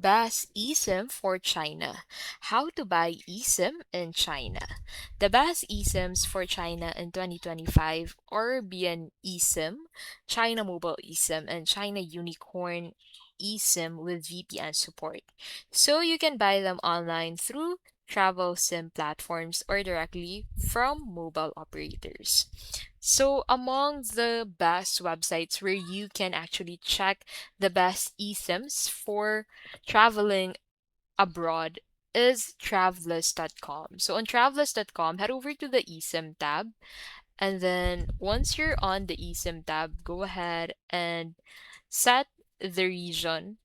BAS eSIM for China. How to buy eSIM in China. The BAS eSIMs for China in 2025 are BN eSIM, China Mobile eSIM, and China Unicorn eSIM with VPN support. So you can buy them online through travel SIM platforms or directly from mobile operators. So among the best websites where you can actually check the best eSIMs for traveling abroad is travelers.com. So on travelers.com, head over to the eSIM tab. And then once you're on the eSIM tab, go ahead and set the region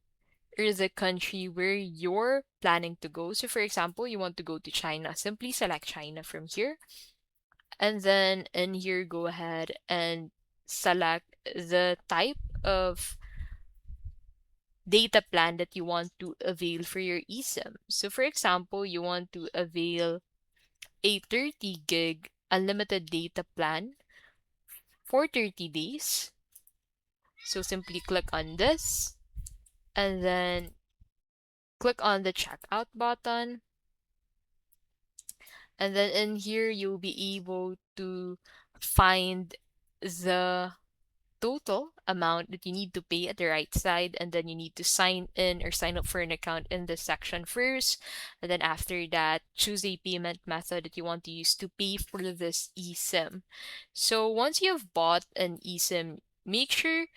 or the country where you're planning to go. So for example, you want to go to China, simply select China from here. And then in here, go ahead and select the type of data plan that you want to avail for your eSIM. So for example, you want to avail a 30 gig unlimited data plan for 30 days. So simply click on this and then click on the checkout button. And then in here, you'll be able to find the total amount that you need to pay at the right side, and then you need to sign in or sign up for an account in this section first, and then after that choose a payment method that you want to use to pay for this eSIM. So once you've bought an eSIM, make sure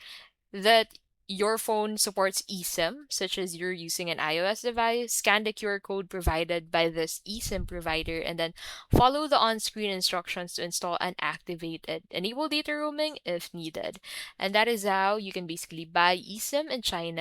that your phone supports eSIM, such as you're using an iOS device. Scan the QR code provided by this eSIM provider and then follow the on-screen instructions to install and activate it. Enable data roaming if needed. And that is how you can basically buy eSIM in China